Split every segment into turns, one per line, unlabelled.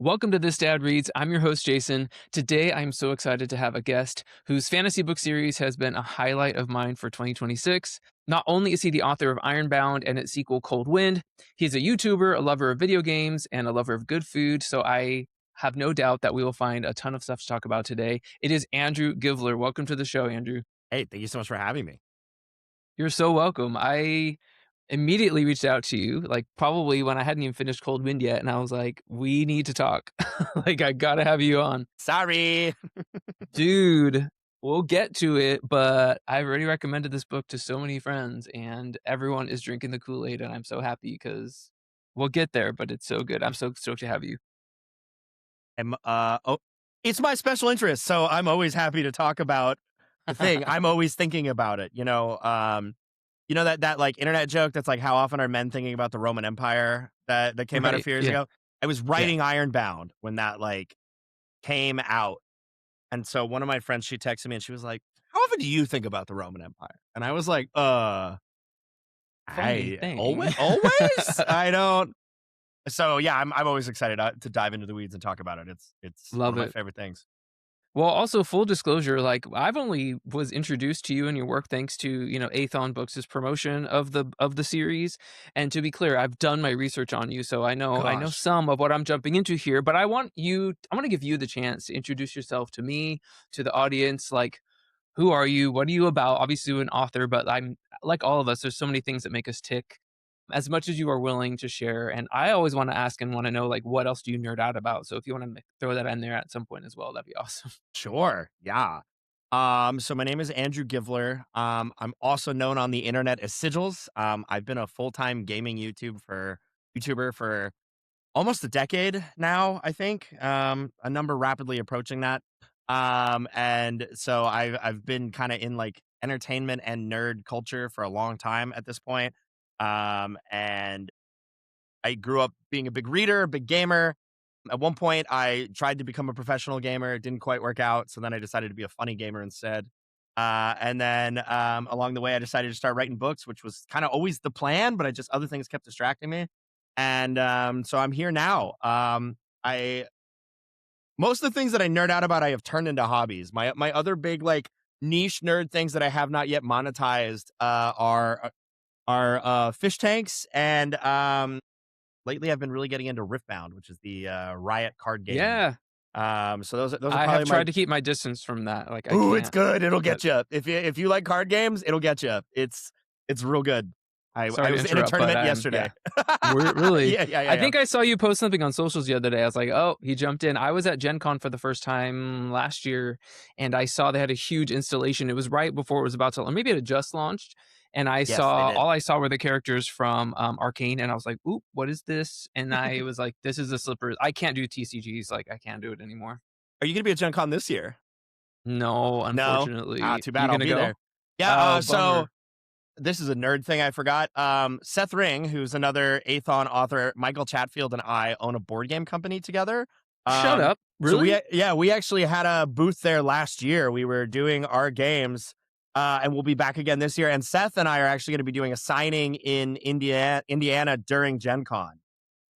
Welcome to This Dad Reads. I'm your host, Jason. Today, I'm so excited to have a guest whose fantasy book series has been a highlight of mine for 2026. Not only is he the author of Ironbound and its sequel, Cold Wind, he's a YouTuber, a lover of video games, and a lover of good food. So I have no doubt that we will find a ton of stuff to talk about today. It is Andrew Givler. Welcome to the show, Andrew.
Hey, thank you so much for having me.
You're so welcome. I immediately reached out to you, like probably when I hadn't even finished Cold Wind yet, and I was like, "We need to talk. Like, I gotta have you on,
Sorry.
dude." We'll get to it, but I've already recommended this book to so many friends, and everyone is drinking the Kool Aid, and I'm so happy because we'll get there. But it's so good. I'm so stoked to have you.
Oh, it's my special interest, so I'm always happy to talk about the thing. I'm always thinking about it. That like internet joke that's like, how often are men thinking about the Roman Empire that came out a
Right?
few years
Yeah.
ago? I was
Yeah.
writing Ironbound when that like came out, and so one of my friends, she texted me and she was like, "How often do you think about the Roman Empire?" And I was like,
Funny
I
thing.
always I don't." So yeah, I'm always excited to dive into the weeds and talk about it. It's one
Love
of my
it.
favorite things.
Well, also full disclosure, like I've only was introduced to you and your work thanks to, Athon Books' promotion of the series. And to be clear, I've done my research on you, so I know
Gosh,
some of what I'm jumping into here, but I want to give you the chance to introduce yourself to me, to the audience, like who are you? What are you about? Obviously you're an author, but I'm like all of us, there's so many things that make us tick as much as you are willing to share. And I always want to ask and want to know like what else do you nerd out about? So if you want to throw that in there at some point as well, that'd be awesome.
sure, yeah. So my name is Andrew Givler. I'm also known on the internet as Sigils. I've been a full time gaming YouTuber for almost a decade now. I think a number rapidly approaching that. And so I've been kind of in like entertainment and nerd culture for a long time at this point. And I grew up being a big reader, a big gamer. At one point, I tried to become a professional gamer. It didn't quite work out. So then I decided to be a funny gamer instead. And then along the way, I decided to start writing books, which was kind of always the plan, but I just other things kept distracting me. And so I'm here now. I Most of the things that I nerd out about, I have turned into hobbies. My other big like niche nerd things that I have not yet monetized are fish tanks and lately, I've been really getting into Riftbound, which is the Riot card game.
Yeah,
So those are
I have
probably my.
tried to keep my distance from that, like, I
Ooh, it's
can't,
good. It'll
but
get you. If you like card games, it'll get you. It's real good. I
sorry to
was in a
interrupt, but
tournament
I'm
yesterday.
yeah. Really?
Yeah, yeah, yeah,
I
yeah.
think I saw you post something on socials the other day, I was like, "Oh, he jumped in." I was at Gen Con for the first time last year, and I saw they had a huge installation, it was right before it was about to or maybe it had just launched, and
Yes, they did.
all I saw were the characters from, Arcane, and I was like, "Oop, what is this?" And I was like, "This is the slippers." I can't do TCGs, like, I can't do it anymore.
Are you gonna be at Gen Con this year?
No,
No.
unfortunately.
Too
You
bad. I'll
gonna
be
go?
there. Yeah.
Oh,
So
bummer.
this is a nerd thing I forgot. Seth Ring, who's another Athon author, Michael Chatfield and I own a board game company together.
Shut
Um,
up.
so
Really?
we actually had a booth there last year. We were doing our games, and we'll be back again this year. And Seth and I are actually going to be doing a signing in Indiana during Gen Con.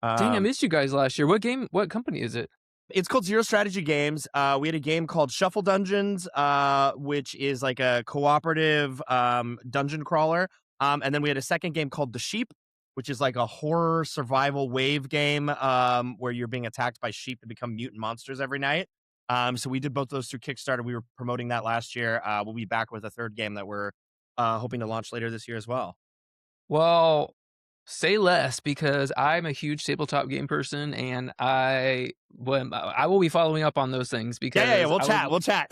Dang, I
Um,
missed you guys last year. What company is it?
it's called Zero Strategy Games. We had a game called Shuffle Dungeons, which is like a cooperative dungeon crawler. And then we had a second game called The Sheep, which is like a horror survival wave game where you're being attacked by sheep to become mutant monsters every night. So we did both those through Kickstarter. We were promoting that last year. We'll be back with a third game that we're hoping to launch later this year as well.
Well, say less because I'm a huge tabletop game person and I will be following up on those things
Yeah, yeah, yeah.
because
We'll
I would
chat. We'll chat.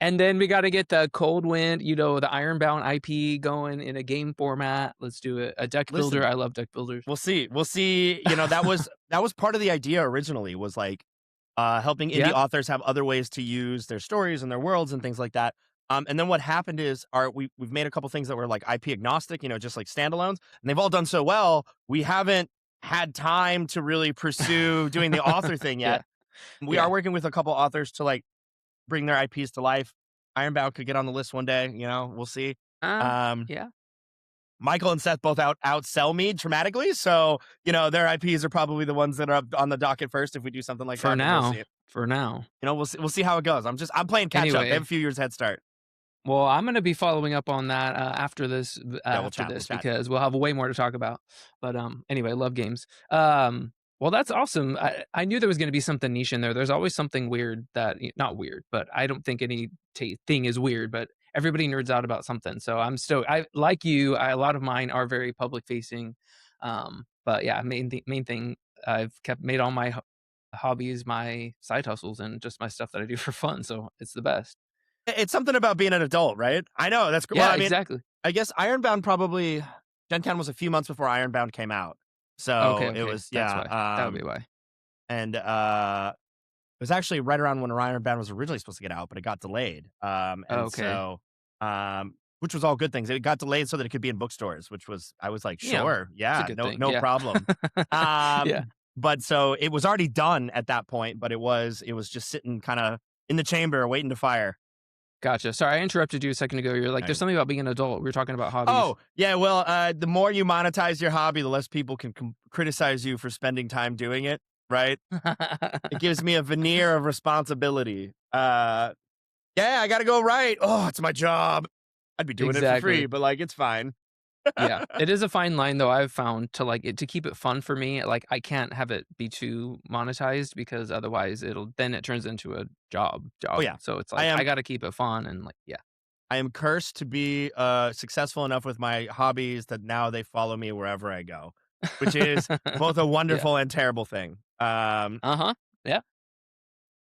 and then we got to get the Cold Wind, the Ironbound IP going in a game format. Let's do it. A deck builder.
Listen,
I love deck builders.
we'll see. We'll see. That was part of the idea originally was like helping indie
Yeah.
authors have other ways to use their stories and their worlds and things like that. And then what happened is we've made a couple things that were like IP agnostic, just like standalones, and they've all done so well. We haven't had time to really pursue doing the author thing
Yeah.
yet. We are
Yeah.
working with a couple authors to like bring their IPs to life. Ironbound could get on the list one day, we'll see.
Uh,
Um,
yeah.
Michael and Seth both outsell me dramatically. So, their IPs are probably the ones that are up on the docket first if we do something like
For
that, but we'll
now.
see.
For now.
We'll see how it goes. I'm playing catch up. They have
Anyway,
a few years head start.
well, I'm gonna be following up on that,
Yeah, we'll chat. We'll chat.
because we'll have way more to talk about. But, anyway, love games. Well, that's awesome. I knew there was gonna be something niche in there. There's always something weird that not weird, but I don't think any thing is weird, but everybody nerds out about something. So I'm stoked. I like you, a lot of mine are very public facing. But yeah, main thing, I've kept made all my hobbies my side hustles and just my stuff that I do for fun, so it's the best.
It's something about being an adult, right? I know that's well.
Yeah,
I mean,
exactly.
I guess Ironbound probably Gen 10 was a few months before Ironbound came out,
Okay,
so it
okay,
was
that's why. That would
yeah.
be why.
And it was actually right around when Ironbound was originally supposed to get out, but it got delayed. And
Okay.
so which was all good things. It got delayed so that it could be in bookstores, I was like,
Yeah,
sure,
it's a
yeah,
good
no,
thing,
no
yeah.
problem. Um,
Yeah,
but so it was already done at that point, but it was just sitting kind of in the chamber waiting to fire.
gotcha. Sorry, I interrupted you a second ago. You're like, "There's something about being an adult." We were talking about hobbies.
Oh, yeah, well, the more you monetize your hobby, the less people can criticize you for spending time doing it, right? It gives me a veneer of responsibility. Yeah, I gotta go right. Oh, it's my job. I'd be doing it for free,
Exactly.
but, like, it's fine.
Yeah. It is a fine line, though, I've found to keep it fun for me, like, I can't have it be too monetized because otherwise it turns into a
Oh,
job.
yeah.
So it's
I
like, I
am
gotta keep it fun and, like, yeah.
I am cursed to be, successful enough with my hobbies that now they follow me wherever I go, which is both a
Yeah.
wonderful and terrible thing.
Uh-huh. Yeah.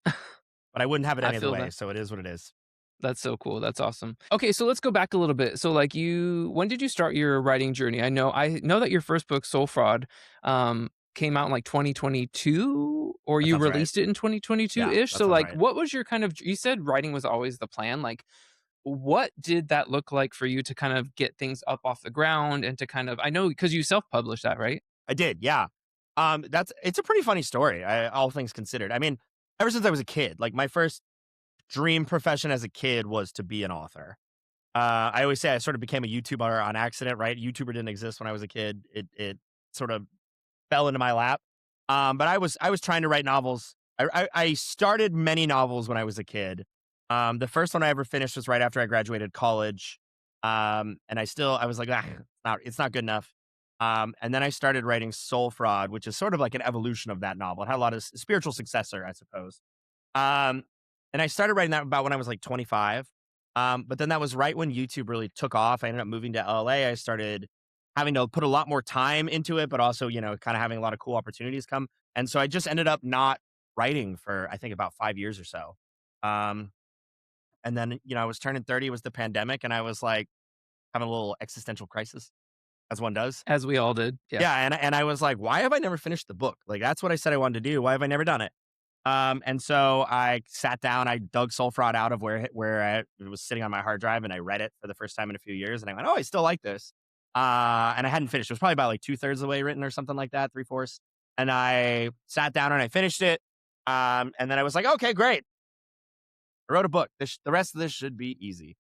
But I wouldn't have it
I
any other
feel
way,
that.
so it is what it is.
That's so cool. That's awesome. Okay, so let's go back a little bit. So like when did you start your writing journey? I know that your first book, Soul Fraud, came out in like 2022 or
That
you
sounds right.
released it in
Yeah,
2022-ish.
that
So
sounds
like
right.
what was your you said writing was always the plan. Like what did that look like for you to kind of get things up off the ground and to kind of I know because you self-published that, right?
I did, yeah. It's a pretty funny story, all things considered. I mean, ever since I was a kid, like, my first dream profession as a kid was to be an author. I always say I sort of became a YouTuber on accident, right? YouTuber didn't exist when I was a kid. It sort of fell into my lap. But I was trying to write novels. I started many novels when I was a kid. The first one I ever finished was right after I graduated college. And I was like, it's not good enough. And then I started writing Soul Fraud, which is sort of like an evolution of that novel. It had a lot of spiritual successor, I suppose. Um, and I started writing that about when I was like 25. But then that was right when YouTube really took off. I ended up moving to LA. I started having to put a lot more time into it, but also, kind of having a lot of cool opportunities come. And so I just ended up not writing for, I think, about 5 years or so. Um, and then, I was turning 30, it was the pandemic, and I was like having a little existential crisis, as one does.
As we all did. Yeah.
Yeah. And I was like, why have I never finished the book? Like, that's what I said I wanted to do. Why have I never done it? And so I sat down, I dug Soul Fraud out of it was sitting on my hard drive, and I read it for the first time in a few years, and I went, oh, I still like this. And I hadn't finished. It was probably about like 2/3 of the way written or something like that, 3/4. And I sat down and I finished it. And then I was like, okay, great. I wrote a book. The rest of this should be easy.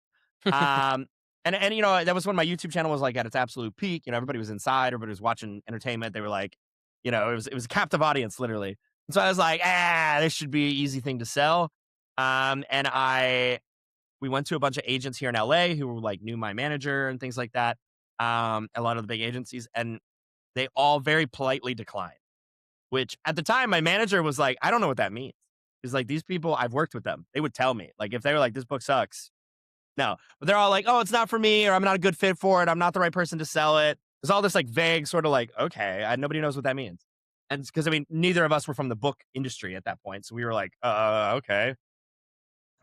Um, and that was when my YouTube channel was like at its absolute peak. Everybody was inside, everybody was watching entertainment. They were like, it was a captive audience, literally. And so I was like, this should be an easy thing to sell. And we went to a bunch of agents here in LA who were like knew my manager and things like that. A lot of the big agencies, and they all very politely declined. Which at the time, my manager was like, I don't know what that means. He's like, these people, I've worked with them. They would tell me, like, if they were like, this book sucks, no. But they're all like, oh, it's not for me, or I'm not a good fit for it. I'm not the right person to sell it. There's all this like vague sort of like, okay, nobody knows what that means. And because, I mean, neither of us were from the book industry at that point. So we were like, okay.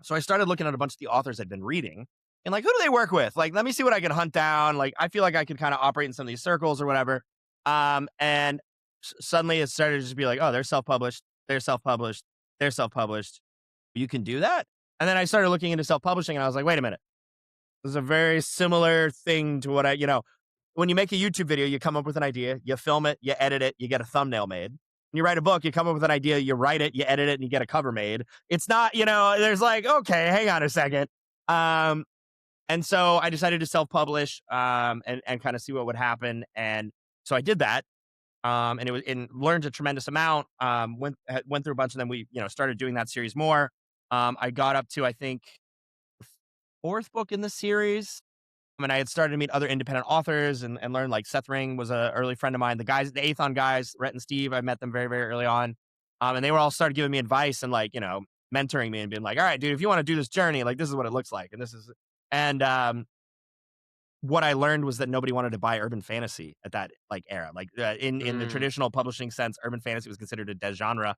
So I started looking at a bunch of the authors I'd been reading and like, who do they work with? Like, let me see what I can hunt down. Like, I feel like I could kind of operate in some of these circles or whatever. And suddenly it started to just be like, oh, they're self-published, they're self-published, they're self-published. You can do that. And then I started looking into self-publishing, and I was like, wait a minute. This is a very similar thing to when you make a YouTube video, you come up with an idea, you film it, you edit it, you get a thumbnail made. When you write a book, you come up with an idea, you write it, you edit it, and you get a cover made. It's not, there's like, okay, hang on a second. And And so I decided to self-publish, and kind of see what would happen. And so I did that, and it was and learned a tremendous amount. Went through a bunch, and then we started doing that series more. I got up to, I think, the fourth book in the series. I mean, I had started to meet other independent authors and learn, like, Seth Ring was a early friend of mine. The guys, the Aethon guys, Rhett and Steve, I met them very, very early on. And they were all started giving me advice and, like, mentoring me and being like, all right, dude, if you want to do this journey, like, this is what it looks like. And this is, and, what I learned was that nobody wanted to buy urban fantasy at that, like, era. Like, in the
Mm.
traditional publishing sense, urban fantasy was considered a dead genre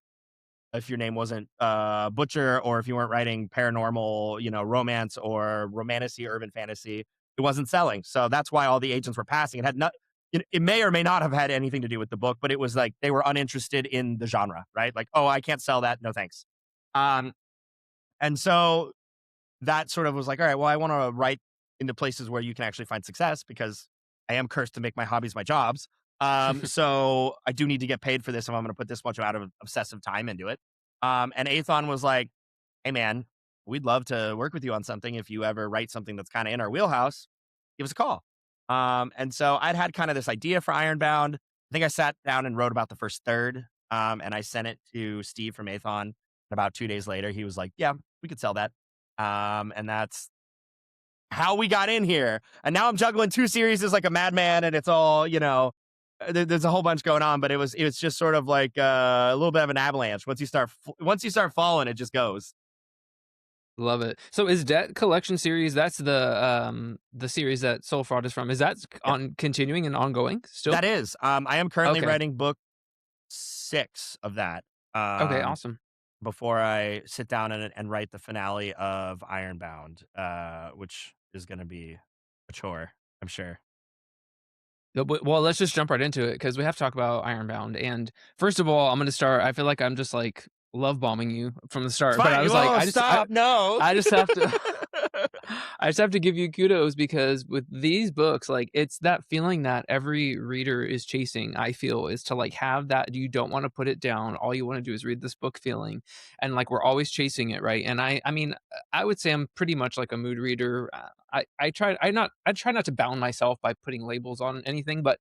if your name wasn't Butcher, or if you weren't writing paranormal, romance or romantasy urban fantasy, it wasn't selling. So that's why all the agents were passing. It had not. It may or may not have had anything to do with the book, but it was like they were uninterested in the genre, right? Like, oh, I can't sell that. No thanks. Um, and so that sort of was like, all right, well, I want to write into places where you can actually find success, because I am cursed to make my hobbies my jobs. So I do need to get paid for this if I'm going to put this much out of obsessive time into it. And Aethon was like, hey, man, we'd love to work with you on something. If you ever write something that's kind of in our wheelhouse, give us a call. And so I'd had kind of this idea for Ironbound. I think I sat down and wrote about the first third, and I sent it to Steve from Aethon. And about 2 days later, he was like, yeah, we could sell that. And that's how we got in here. And now I'm juggling two series like a madman, and it's all, there's a whole bunch going on, but it was just sort of like a little bit of an avalanche. Once you start falling, it just goes.
Love it. So is Debt Collection series, that's the series that Soul Fraud is from, is that
Yep.
on continuing and ongoing still?
That is. I am currently
Okay.
writing book 6 of that.
Okay,
Um,
awesome.
Before I sit down and write the finale of Ironbound, which is going to be a chore, I'm sure.
No, but well, let's just jump right into it because we have to talk about Ironbound. And first of all, I'm gonna start. I feel like I'm just like love bombing you from the
It's
start, but I
fine.
was like,
Oh, stop! No.
I just have to. I just have to give you kudos because with these books, like it's that feeling that every reader is chasing, I feel, is to like have that you don't want to put it down. All you want to do is read this book feeling. And like we're always chasing it, right? And I mean, I would say I'm pretty much like a mood reader. I try not to bound myself by putting labels on anything, but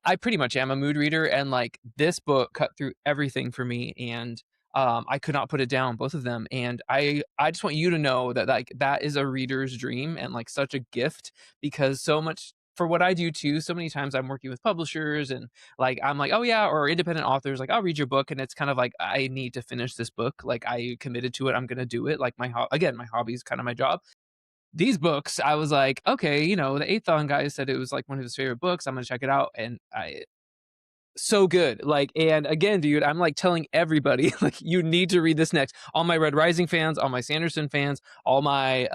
I pretty much am a mood reader, and like this book cut through everything for me, and I could not put it down, both of them. And I just want you to know that like that is a reader's dream and like such a gift because so much for what I do too, so many times I'm working with publishers and like I'm like, oh yeah, or independent authors, like I'll read your book, and it's kind of like I need to finish this book. Like I committed to it, I'm gonna do it. Like again, my hobby is kind of my job. These books, I was like, okay, the Aethon guy said it was like one of his favorite books. I'm gonna check it out, and I so good. Like, and again, dude, I'm like telling everybody, like, you need to read this next. All my Red Rising fans, all my Sanderson fans, all my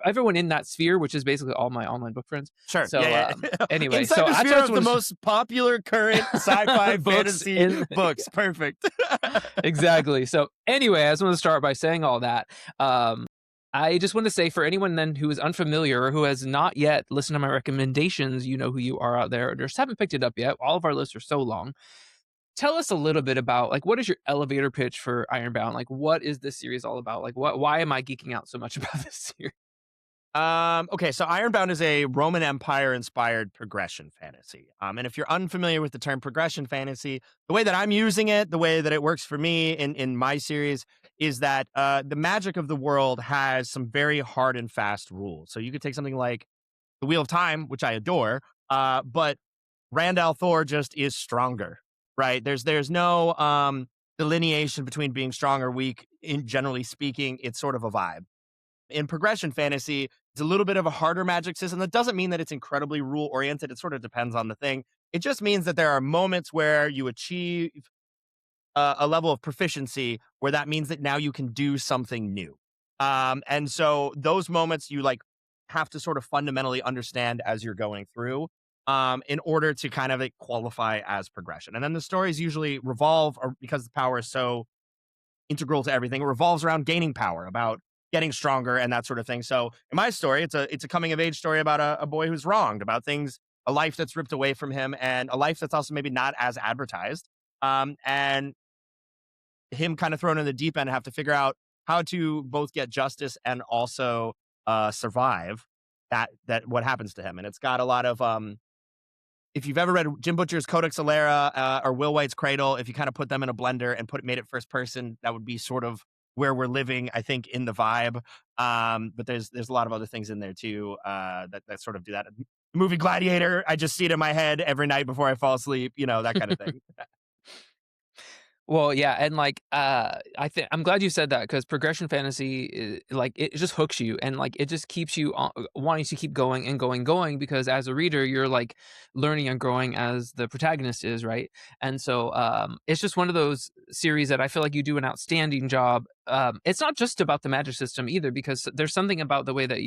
everyone in that sphere, which is basically all my online book friends.
Sure.
So
Yeah, yeah.
anyway,
Inside
so
the
I
sphere
just
of the
want to
most popular current sci-fi
books
fantasy
in
books. Perfect.
exactly. So anyway, I just want to start by saying all that. I just want to say for anyone then who is unfamiliar or who has not yet listened to my recommendations, you know who you are out there, or just haven't picked it up yet. All of our lists are so long. Tell us a little bit about like what is your elevator pitch for Ironbound? Like what is this series all about? Like why am I geeking out so much about this series?
Okay, so Ironbound is a Roman Empire inspired progression fantasy. And if you're unfamiliar with the term progression fantasy, the way that I'm using it, the way that it works for me in my series, is that the magic of the world has some very hard and fast rules. So you could take something like the Wheel of Time, which I adore, but Rand al'Thor just is stronger, right? There's no delineation between being strong or weak. In generally speaking, it's sort of a vibe. In progression fantasy, it's a little bit of a harder magic system. That doesn't mean that it's incredibly rule oriented. It sort of depends on the thing. It just means that there are moments where you achieve a level of proficiency where that means that now you can do something new. And so those moments you like have to sort of fundamentally understand as you're going through, in order to kind of like, qualify as progression. And then the stories usually revolve, or because the power is so integral to everything. It revolves around gaining power, about getting stronger and that sort of thing. So in my story, it's a coming of age story about a boy who's wronged, about things, a life that's ripped away from him, and a life that's also maybe not as advertised. And him kind of thrown in the deep end and have to figure out how to both get justice and also survive that what happens to him. And it's got a lot of if you've ever read Jim Butcher's Codex Alera or Will White's Cradle, if you kind of put them in a blender and made it first person, that would be sort of where we're living, I think, in the vibe. But there's a lot of other things in there too that sort of do that. The movie Gladiator, I just see it in my head every night before I fall asleep, that kind of thing.
Well, yeah, and I'm glad you said that because progression fantasy, it just hooks you and it just keeps you wanting to keep going and going, going because as a reader, you're learning and growing as the protagonist is, right? And so it's just one of those series that I feel like you do an outstanding job. It's not just about the magic system either, because there's something about the way that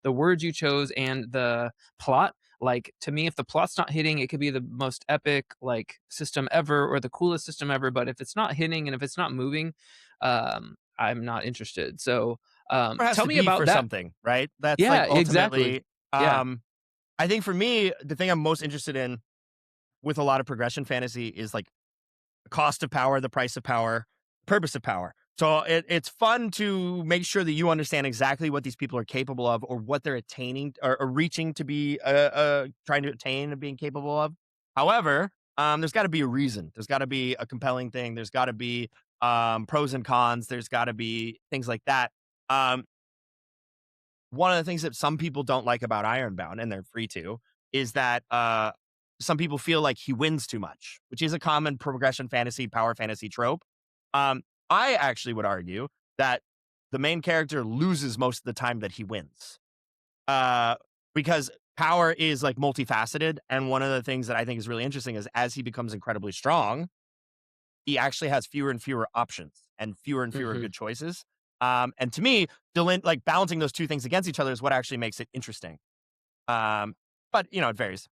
the words you chose and the plot. To me, if the plot's not hitting, it could be the most epic system ever or the coolest system ever. But if it's not hitting and if it's not moving, I'm not interested. So
There has
tell
to
me
be
about
for
that.
something, right? That's like
Yeah, exactly.
ultimately,
Yeah.
I think for me, the thing I'm most interested in with a lot of progression fantasy is like the cost of power, the price of power, purpose of power. So it's fun to make sure that you understand exactly what these people are capable of or what they're attaining or reaching to be trying to attain and being capable of. However, there's got to be a reason. There's got to be a compelling thing. There's got to be pros and cons. There's got to be things like that. Um, One of the things that some people don't like about Ironbound, and they're free to, is that some people feel like he wins too much, which is a common progression fantasy, power fantasy trope. I actually would argue that the main character loses most of the time that he wins, uh, because power is like multifaceted. And one of the things that I think is really interesting is as he becomes incredibly strong, he actually has fewer and fewer options and fewer
Hmm.
good choices. And to me, like balancing those two things against each other is what actually makes it interesting. Um, but it varies.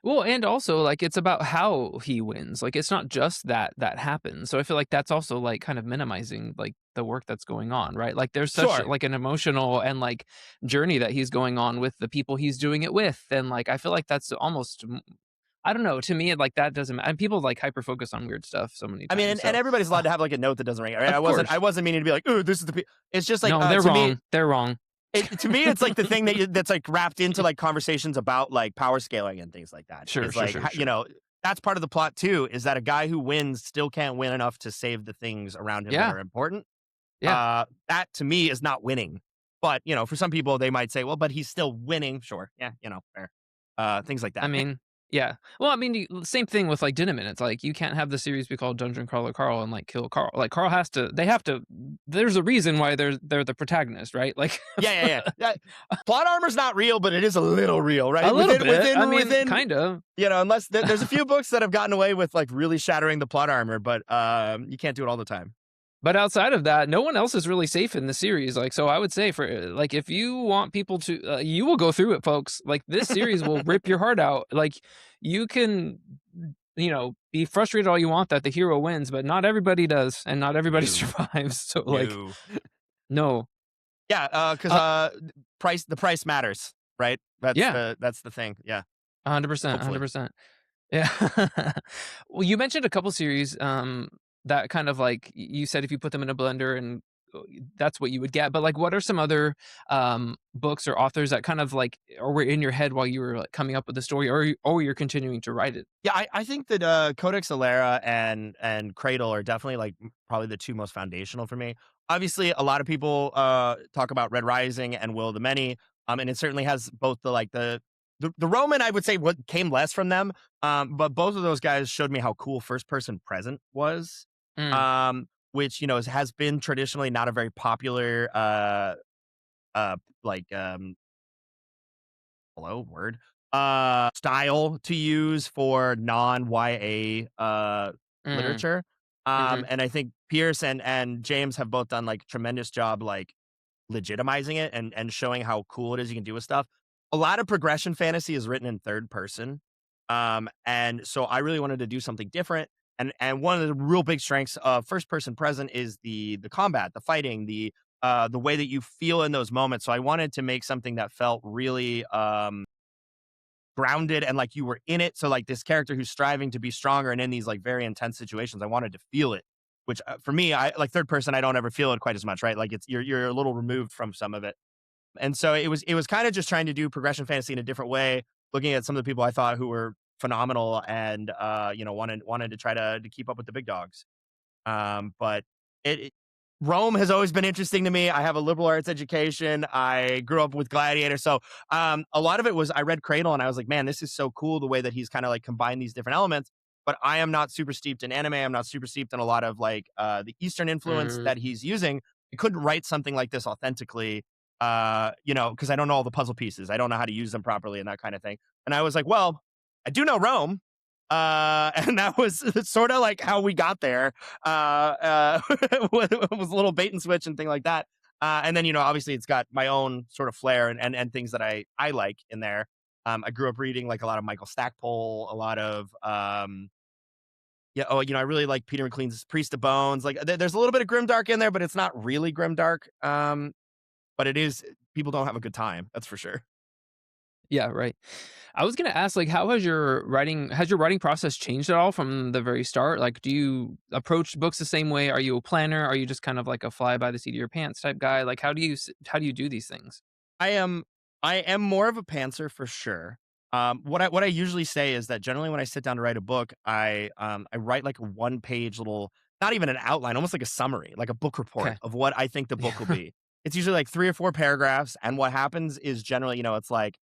Well, and also it's about how he wins. It's not just that happens. So I feel like that's also kind of minimizing the work that's going on, right? There's such
Sure.
an emotional and journey that he's going on with the people he's doing it with, and I feel like that's almost I don't know. To me, that doesn't. And people hyper focus on weird stuff so many
I mean,
times.
and
So,
everybody's allowed
uh,
to have like a note that doesn't ring. Right? I
of
wasn't. I
course,
wasn't meaning to be like, "Oh, this is the." It's just like
no, they're
to me.
wrong. They're wrong.
To me, it's like the thing that's like wrapped into like conversations about like power scaling and things like that.
Sure,
Is
sure,
like
sure, sure.
that's part of the plot too. Is that a guy who wins still can't win enough to save the things around him that
Yeah,
are important?
yeah.
That to me is not winning. But for some people, they might say, "Well, but he's still winning." Sure, yeah, fair. Things like
I
that.
mean, yeah. Well, I mean, same thing with Dynamite. It's you can't have the series be called Dungeon Crawler Carl and kill Carl. Carl has to. They have to. There's a reason why they're the protagonist, right?
Yeah, yeah, yeah. Plot armor's not real, but it is a little real,
A
right?
little
Within,
bit. I
within,
mean,
within.
kind of.
Unless there's a few books that have gotten away with like really shattering the plot armor, but you can't do it all the time.
But outside of that, no one else is really safe in the series. So I would say for if you want people to, you will go through it, folks. This series will rip your heart out. You can, be frustrated all you want that the hero wins, but not everybody does, and not everybody
No,
survives. So
no.
no,
Yeah, because
uh,
the price matters, right?
yeah,
That's the thing. Yeah,
100%,
hopefully.
100%. Yeah. Well, you mentioned a couple series, that kind of you said if you put them in a blender and that's what you would get. But what are some other books or authors that kind of or were in your head while you were coming up with the story, or you're continuing to write it?
Yeah, I think that Codex Alera and Cradle are definitely like probably the two most foundational for me. Obviously, a lot of people talk about Red Rising and Will of the Many, and it certainly has both the Roman. I would say what came less from them, but both of those guys showed me how cool first person present was,
Mm,
which has been traditionally not a very popular like hello word style to use for non-YA
mm,
literature.
mm-hmm,
And I think Pierce and James have both done like tremendous job like legitimizing it and showing how cool it is you can do with stuff. A lot of progression fantasy is written in third person. And so I really wanted to do something different. And one of the real big strengths of first person present is the combat, the fighting, the way that you feel in those moments. So I wanted to make something that felt really grounded and like you were in it. So like this character who's striving to be stronger and in these like very intense situations, I wanted to feel it. Which for me, I like third person. I don't ever feel it quite as much, right? Like you're a little removed from some of it. And so it was kind of just trying to do progression fantasy in a different way, looking at some of the people I thought who were phenomenal and wanted to try to keep up with the big dogs. But it Rome has always been interesting to me. I have a liberal arts education. I grew up with Gladiator, so a lot of it was I read Cradle and I was like, man, this is so cool the way that he's kind of like combined these different elements. But I am not super steeped in anime. I'm not super steeped in a lot of like the Eastern influence
Mm,
that he's using. I couldn't write something like this authentically, because I don't know all the puzzle pieces. I don't know how to use them properly and that kind of thing. And I was like, well, I do know Rome. And that was sort of like how we got there. It was a little bait and switch and thing like that. And then, obviously it's got my own sort of flair and things that I like in there. I grew up reading like a lot of Michael Stackpole, a lot of, yeah. Oh, I really like Peter McLean's Priest of Bones. Like there's a little bit of grimdark in there, but it's not really grimdark. But it is, people don't have a good time. That's for sure.
yeah, right. I was gonna ask, like, how has your writing process changed at all from the very start? Like, do you approach books the same way? Are you a planner? Are you just kind of like a fly by the seat of your pants type guy? Like, how do you do these things?
I am I am more of a pantser for sure. What I usually say is that generally when I sit down to write a book, I write like a one page little, not even an outline, almost like a summary, like a book report
Okay.
of what I think the book will
Yeah.
be. It's usually like 3 or 4 paragraphs, and what happens is generally, it's like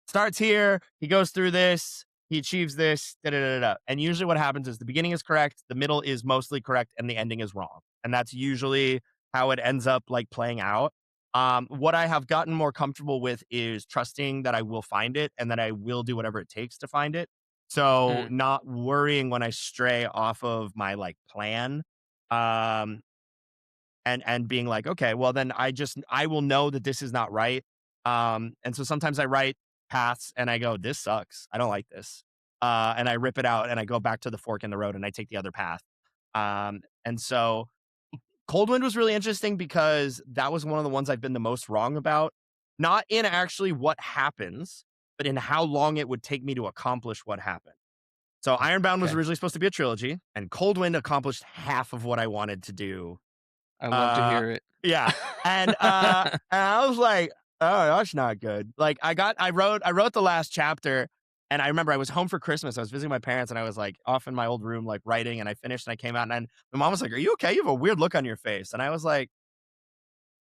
starts here, he goes through this, he achieves this, da da da da. And usually what happens is the beginning is correct, the middle is mostly correct, and the ending is wrong. And that's usually how it ends up like playing out. What I have gotten more comfortable with is trusting that I will find it and that I will do whatever it takes to find it. So
Mm,
not worrying when I stray off of my like plan. Um, and being like, okay, well then I will know that this is not right. And so sometimes I write paths and I go, this sucks. I don't like this. And I rip it out and I go back to the fork in the road and I take the other path. And so Cold Wind was really interesting because that was one of the ones I've been the most wrong about. Not in actually what happens, but in how long it would take me to accomplish what happened. So Ironbound was
okay.
originally supposed to be a trilogy, and Cold Wind accomplished half of what I wanted to do.
I love to
Uh
hear it.
yeah. And I was like, oh, that's not good. Like I wrote the last chapter and I remember I was home for Christmas. I was visiting my parents and I was like off in my old room, like writing, and I finished and I came out and my mom was like, are you okay? You have a weird look on your face. And I was like,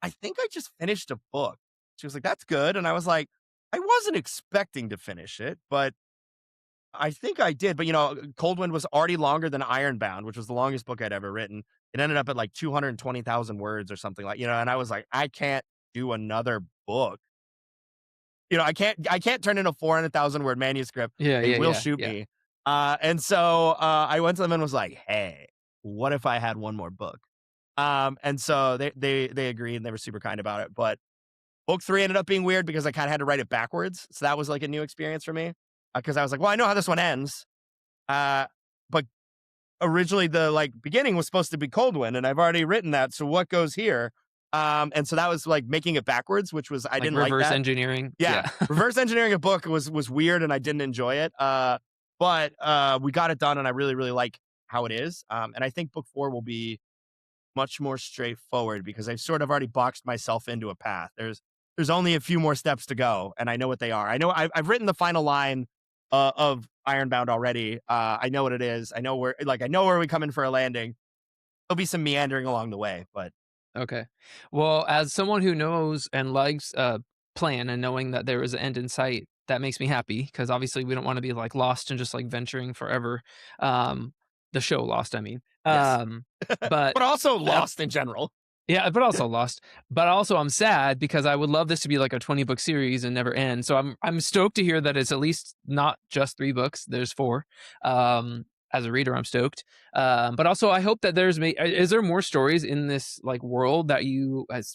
I think I just finished a book. She was like, that's good. And I was like, I wasn't expecting to finish it, but I think I did. But Cold Wind was already longer than Ironbound, which was the longest book I'd ever written. It ended up at like 220,000 words or something like, and I was like, I can't do another book. I can't turn in a 400,000 word manuscript.
Yeah,
They
yeah,
will
yeah,
shoot
yeah.
me. And so I went to them and was like, hey, what if I had one more book? And so they agreed and they were super kind about it. But book 3 ended up being weird because I kind of had to write it backwards. So that was like a new experience for me. Because I was like, well, I know how this one ends. Uh, but originally the like beginning was supposed to be Coldwind, and I've already written that. So what goes here? And so that was like making it backwards, which was I
Like
didn't like
reverse
that.
engineering.
Yeah,
Yeah.
reverse engineering a book was weird, and I didn't enjoy it. But we got it done, and I really really like how it is. And I think book 4 will be much more straightforward because I've sort of already boxed myself into a path. There's only a few more steps to go, and I know what they are. I know I've written the final line of Ironbound already. I know what it is. I know where we come in for a landing. There'll be some meandering along the way, but
Okay. Well, as someone who knows and likes plan and knowing that there is an end in sight, that makes me happy because obviously we don't want to be like lost and just like venturing forever. Um, the show Lost, I mean.
yes,
But
but also
uh,
lost in general.
yeah, but also Lost. But also I'm sad because I would love this to be like a 20-book series and never end. So I'm stoked to hear that it's at least not just 3 books, there's 4. As a reader, I'm stoked. But also I hope that is there more stories in this like world that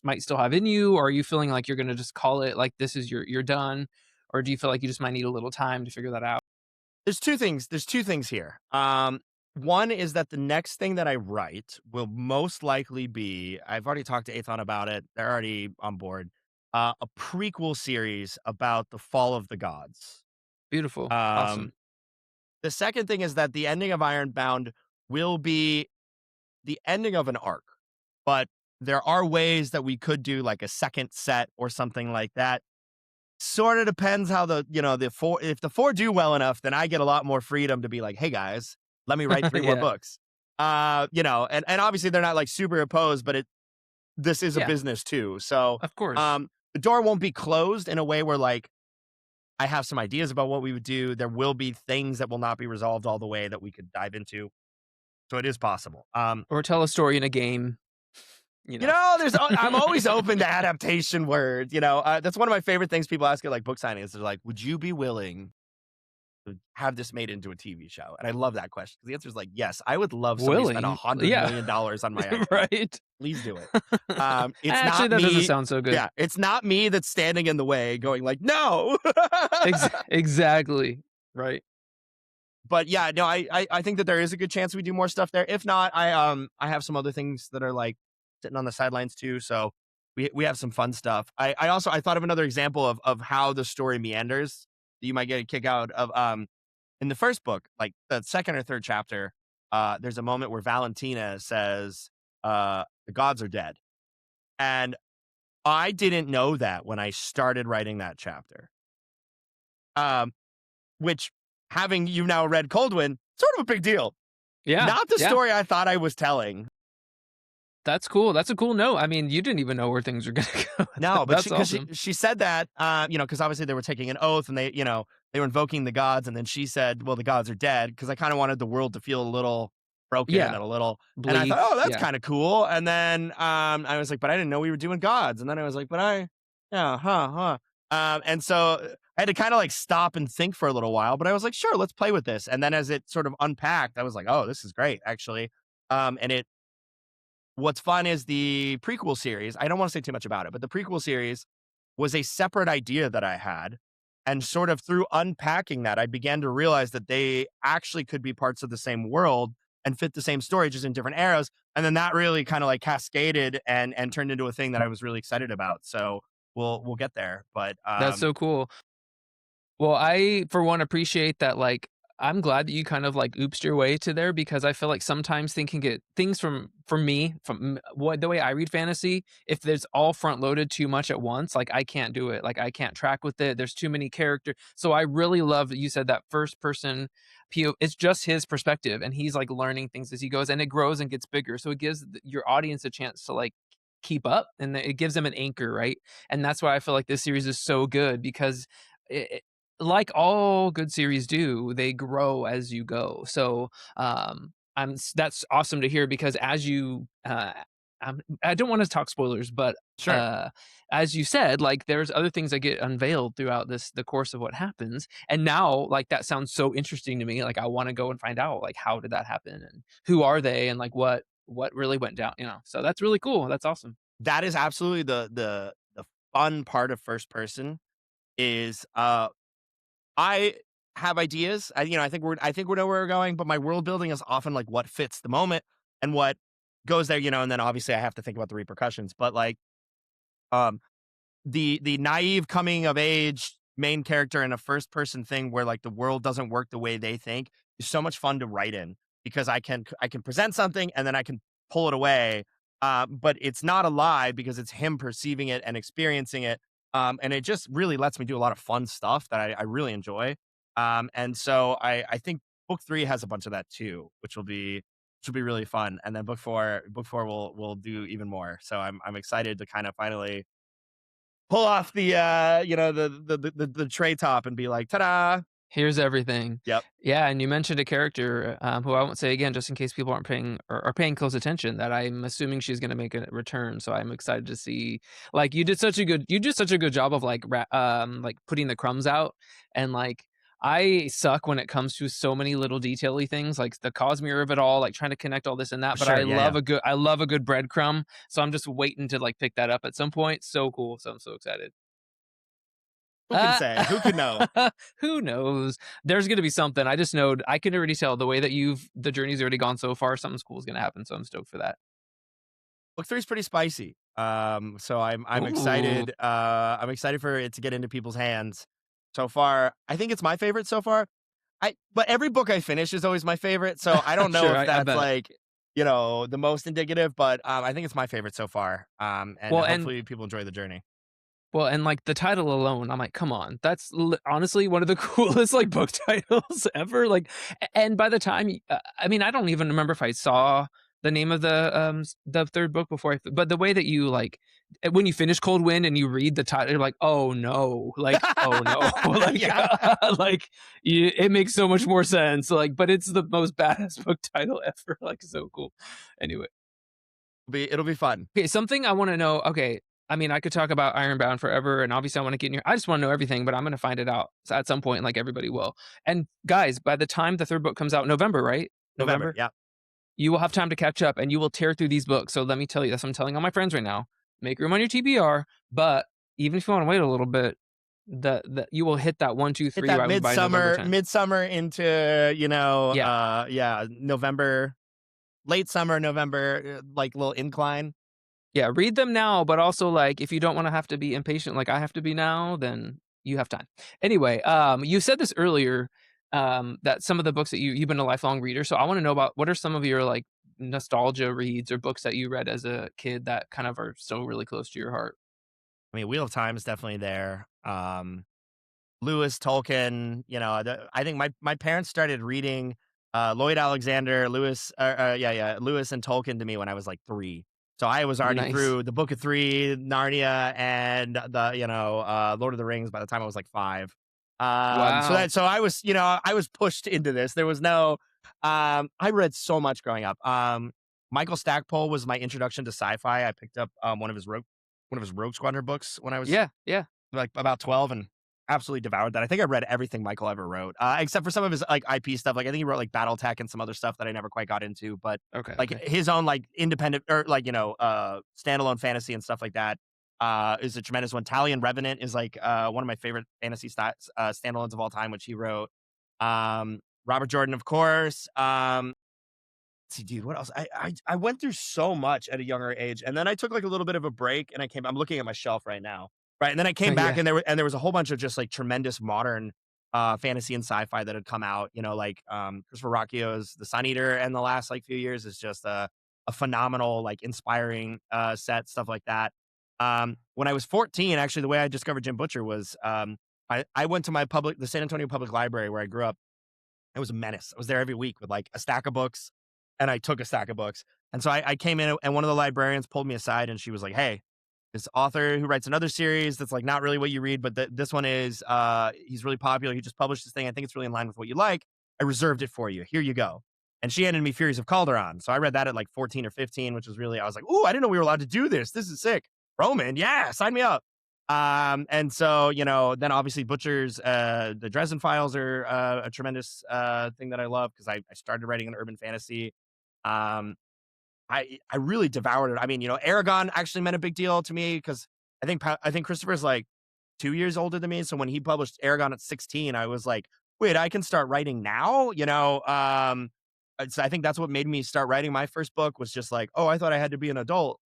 might still have in you, or are you feeling like you're going to just call it like this is you're done, or do you feel like you just might need a little time to figure that out?
There's two things here. One is that the next thing that I write will most likely be, I've already talked to Athon about it. They're already on board. A prequel series about the fall of the gods.
Beautiful.
Um,
Awesome.
the second thing is that the ending of Ironbound will be the ending of an arc, but there are ways that we could do like a second set or something like that. Sort of depends how the four, if the four do well enough, then I get a lot more freedom to be like, hey guys, let me write three more
Yeah,
books. And obviously they're not like super opposed, but this is a
yeah,
business too. So
of course.
the door won't be closed in a way where like I have some ideas about what we would do. There will be things that will not be resolved all the way that we could dive into. So it is possible.
Or tell a story in a game, you know.
I'm always open to adaptation words. That's one of my favorite things people ask at like book signings. They're like, would you be willing to have this made into a TV show? And I love that question because the answer is like, yes, I would love somebody to spend
Willing? Yeah,
$100 million on my IP.
right?
Please do it. It's
Actually,
not
that doesn't
me.
sound so good.
Yeah, it's not me that's standing in the way going like, no.
Exactly, right.
But yeah, no, I think that there is a good chance we do more stuff there. If not, I have some other things that are like sitting on the sidelines too. So we have some fun stuff. I thought of another example of how the story meanders that you might get a kick out of. In the first book, like the second or third chapter, there's a moment where Valentina says, the gods are dead. And I didn't know that when I started writing that chapter. Um, which having you now read Coldwind, sort of a big deal.
Yeah,
Not the
yeah.
story I thought I was telling.
That's cool. That's a cool note. I mean, you didn't even know where things were gonna go.
No, but
That's awesome.
she said that, because obviously they were taking an oath and they were invoking the gods, and then she said, "Well, the gods are dead," because I kind of wanted the world to feel a little broken
Yeah,
and a little, and I thought,
bleak.
"Oh, that's
Yeah,
kind of cool." And then I was like, "But I didn't know we were doing gods," and then I was like, "Yeah, huh." And so I had to kind of like stop and think for a little while, but I was like, "Sure, let's play with this." And then as it sort of unpacked, I was like, "Oh, this is great, actually." And what's fun is the prequel series. I don't want to say too much about it, but the prequel series was a separate idea that I had. And sort of through unpacking that, I began to realize that they actually could be parts of the same world and fit the same story, just in different eras. And then that really kind of like cascaded and turned into a thing that I was really excited about. So we'll get there. But
that's so cool. Well, I, for one, appreciate that, like, I'm glad that you kind of, like, oopsed your way to there because I feel like sometimes thinking it things from me, from what the way I read fantasy, if there's all front loaded too much at once, like, I can't do it. Like, I can't track with it. There's too many character so I really love that you said that first person PO it's just his perspective, and he's, like, learning things as he goes, and it grows and gets bigger. So it gives your audience a chance to, like, keep up, and it gives them an anchor, right? And that's why I feel like this series is so good because it like all good series do, they grow as you go. So, that's awesome to hear because as you, I don't want to talk spoilers, but
sure.
uh, as you said, like there's other things that get unveiled throughout the course of what happens, and now like that sounds so interesting to me. Like I want to go and find out like how did that happen and who are they and like what really went down. So that's really cool. That's awesome.
That is absolutely the fun part of first person is I have ideas. I think we know where we're going, but my world building is often like what fits the moment and what goes there, and then obviously I have to think about the repercussions. But like um the naive coming of age main character in a first person thing where like the world doesn't work the way they think is so much fun to write in because I can present something and then I can pull it away. But it's not a lie because it's him perceiving it and experiencing it. And it just really lets me do a lot of fun stuff that I really enjoy. And so I think book three has a bunch of that too, which will be really fun. And then book four will do even more. So I'm excited to kind of finally pull off the tray top and be like, "Ta-da!"
Here's everything.
Yep.
Yeah, and you mentioned a character, who I won't say again just in case people aren't paying or are paying close attention that I'm assuming she's gonna make a return, so I'm excited to see like, you did such a good job of, like, putting the crumbs out, and, like, I suck when it comes to so many little detaily things, like the Cosmere of it all, like, trying to connect all this and that, but
Sure. Yeah. Yeah.
I love a good breadcrumb, so I'm just waiting to, like, pick that up at some point. So cool, so I'm so excited.
Who can
Uh,
say? Who could know?
who knows? There's gonna be something. I just know I can already tell the way that the journey's already gone so far, something cool is gonna happen, so I'm stoked for that.
Book three is pretty spicy. So I'm
Ooh.
excited. I'm excited for it to get into people's hands. So far, I think it's my favorite so far. But every book I finish is always my favorite. So I don't know
Sure,
if
I
that's
bet.
like the most indicative, but I think it's my favorite so far. And
Well, and
hopefully people enjoy the journey.
like, the title alone, I'm like, "Come on, that's honestly one of the coolest, like, book titles ever." Like, and by the time, I mean, I don't even remember if I saw the name of the 3rd book before but the way that you, like, when you finish Cold Wind and you read the title, you're like, "Oh, no." Like, "Oh, no." Like,
Yeah,
like, it makes so much more sense, like, but it's the most badass book title ever, like, so cool. Anyway.
it'll be fun.
Okay, something I wanna know, okay, I mean, I could talk about Ironbound forever, and obviously I wanna get in your I just wanna know everything, but I'm gonna find it out at some point, like everybody will. And guys, by the time the 3rd book comes out November, right?
November,
November?
yeah.
You will have time to catch up, and you will tear through these books, so let me tell you, that's what I'm telling all my friends right now. Make room on your TBR, but even if you wanna wait a little bit, the you will hit that 1, 2,
Hit
3
that
right by November 10th.
midsummer into,
Yeah.
yeah, November, late summer, November, like little incline.
Yeah, read them now, but also, like, if you don't wanna have to be impatient like I have to be now, then you have time. Anyway, you said this earlier, that some of the books that you've been a lifelong reader, so I wanna know about what are some of your, like, nostalgia reads or books that you read as a kid that kind of are so really close to your heart?
I mean, Wheel of Time is definitely there. Lewis, Tolkien, I think my parents started reading, Lloyd Alexander, Lewis and Tolkien to me when I was, like, 3. So I was already
Nice.
through The Book of 3, Narnia, and Lord of the Rings by the time I was, like, 5.
Wow.
So I was pushed into this. There was no I read so much growing up. Michael Stackpole was my introduction to sci-fi. I picked up, one of his Rogue Squadron books when I was
Yeah, yeah.
like about 12 and absolutely devoured that. I think I read everything Michael ever wrote, except for some of his like IP stuff. Like I think he wrote like BattleTech and some other stuff that I never quite got into, but
Okay,
like
okay.
his own like independent or like, standalone fantasy and stuff like that, is a tremendous one. Talion Revenant is like, one of my favorite fantasy standalones of all time, which he wrote. Robert Jordan, of course. Let's see, dude, what else? I went through so much at a younger age, and then I took like a little bit of a break, and I came. I'm looking at my shelf right now, right? And then I came back,
Yeah.
and there was a whole bunch of just like tremendous modern fantasy and sci-fi that had come out. Like Christopher Rocchio's The Sun Eater, and the last like few years is just a phenomenal, like inspiring set stuff like that. When I was 14, actually, the way I discovered Jim Butcher was I went to the San Antonio Public Library where I grew up. It was a menace. I was there every week with like a stack of books, and I took a stack of books. And so I came in, and one of the librarians pulled me aside, and she was like, "Hey, this author who writes another series that's like not really what you read, but this one is. He's really popular. He just published this thing. I think it's really in line with what you like. I reserved it for you. Here you go." And she handed me Furies of Calderon. So I read that at like 14 or 15, which was really, I was like, "Ooh, I didn't know we were allowed to do this. This is sick." Roman, yeah, sign me up. And so, then obviously Butcher's, the Dresden Files are, a tremendous, thing that I love because I started writing an urban fantasy. Um, I really devoured it. I mean, Aragon actually meant a big deal to me because I think Christopher's like 2 years older than me. So when he published Aragon at 16, I was like, wait, I can start writing now? So I think that's what made me start writing my first book was just like, oh, I thought I had to be an adult.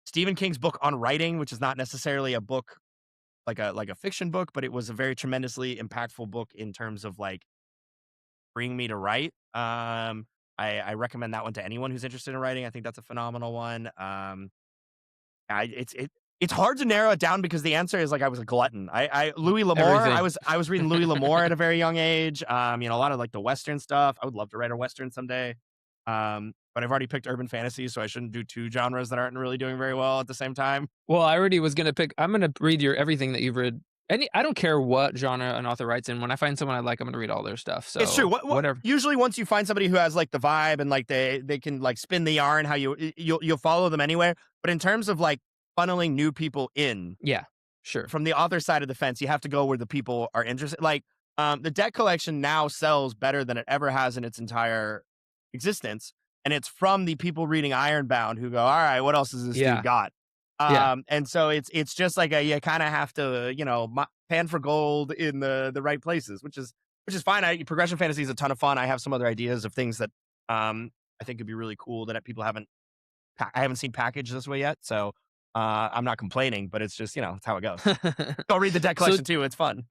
Stephen King's book on writing, which is not necessarily a book like a fiction book, but it was a very tremendously impactful book in terms of like bringing me to write. I recommend that one to anyone who's interested in writing. I think that's a phenomenal one. It's hard to narrow it down because the answer is like I was a glutton. I Louis L'Amour. I
Everything.
was I was reading Louis L'Amour at a very young age. A lot of like the Western stuff. I would love to write a Western someday. But I've already picked urban fantasy, so I shouldn't do two genres that aren't really doing very well at the same time.
Well, I already was gonna pick I'm gonna read your everything that you've read. I don't care what genre an author writes in. When I find someone I like, I'm gonna read all their stuff.
It's true.
So whatever.
Usually, once you find somebody who has like the vibe and like they can like spin the yarn, how you'll follow them anywhere. But in terms of like funneling new people in
Yeah, sure.
from the author side of the fence, you have to go where the people are interested. Like the deck collection now sells better than it ever has in its entire existence, and it's from the people reading Ironbound who go, "All right, what else has this dude
Yeah,
got?"
yeah.
And so it's just like you kind of have to pan for gold in the right places, which is fine. Progression fantasy is a ton of fun. I have some other ideas of things that I think could be really cool that people haven't I haven't seen packaged this way yet. So I'm not complaining, but it's just it's how it goes. Go read the deck
So
collection too. It's fun.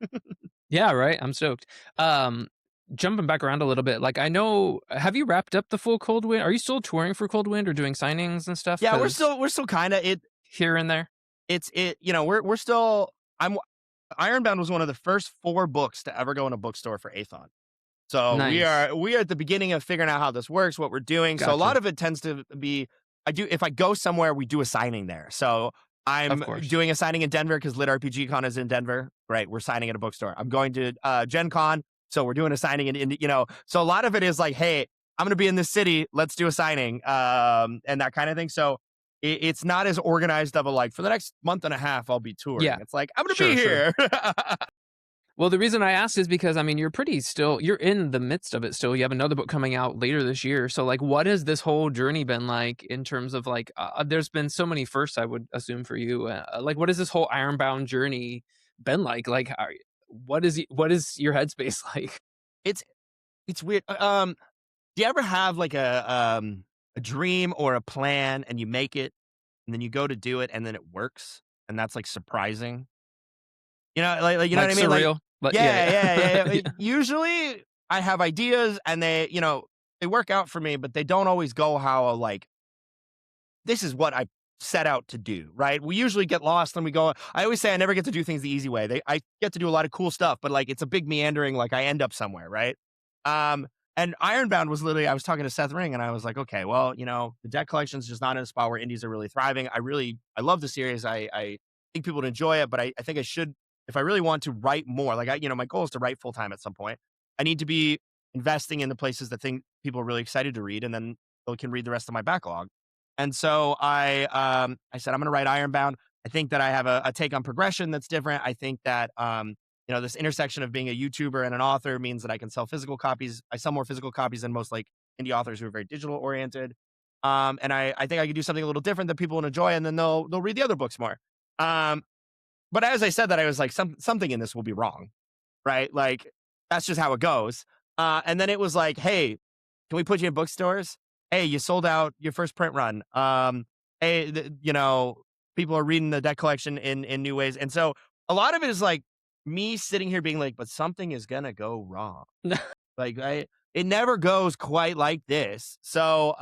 yeah, right, I'm stoked. Um, jumping back around a little bit, like, I know have you wrapped up the full Cold Wind? Are you still touring for Cold Wind or doing signings and stuff?
Yeah, we're
Because
still we're still kind of
here and there?
you know, we're still I'm Ironbound was one of the first 4 books to ever go in a bookstore for Athon. So
Nice.
we are at the beginning of figuring out how this works, what we're doing. So a lot
Gotcha.
of it tends to be if I go somewhere, we do a signing there. So
Of
I'm
course.
doing a signing in Denver because Lit RPG Con is in Denver. Great, we're signing at a bookstore. I'm going to Gen Con, so we're doing a signing in you know. So a lot of it is like, hey, I'm going to be in this city. Let's do a signing, and that kind of thing. So it's not as organized of a like for the next month and a half I'll be touring.
Yeah.
It's like I'm going to be
Sure, sure.
here.
Well, the reason I asked is because, I mean, you're in the midst of it still. You have another book coming out later this year. So, like, what has this whole journey been like in terms of like, there's been so many firsts, I would assume for you. Like, what has this whole Ironbound journey been like? Like, what is your headspace like?
it's it's weird. Do you ever have like a dream or a plan and you make it and then you go to do it and then it works and that's like surprising? You know, like you know
Like
what I mean? Like,
surreal? But
yeah,
yeah,
yeah, yeah, yeah.
yeah.
Usually I have ideas and they work out for me, but they don't always go how like this is what I set out to do, right? We usually get lost and we go. I always say I never get to do things the easy way. I get to do a lot of cool stuff, but like it's a big meandering. Like I end up somewhere, right? Um, and Ironbound was literally. I was talking to Seth Ring, and I was like, okay, well, you know, the deck collection is just not in a spot where indies are really thriving. I love the series. I think people would enjoy it, but I think I should, if I really want to write more. Like my goal is to write full time at some point. I need to be investing in the places that think people are really excited to read, and then they can read the rest of my backlog. And so I said, I'm going to write Ironbound. I think that I have a take on progression that's different. I think that, this intersection of being a YouTuber and an author means that I can sell physical copies. I sell more physical copies than most like indie authors who are very digital oriented. And I think I could do something a little different that people will enjoy, and then they'll read the other books more. Um, but as I said that, I was like, something in this will be wrong, right? Like that's just how it goes. And then it was like, hey, can we put you in bookstores? Hey, you sold out your first print run. Hey, people are reading the deck collection in new ways. And so a lot of it is like me sitting here being like, but something is gonna go wrong. Like it never goes quite like this. So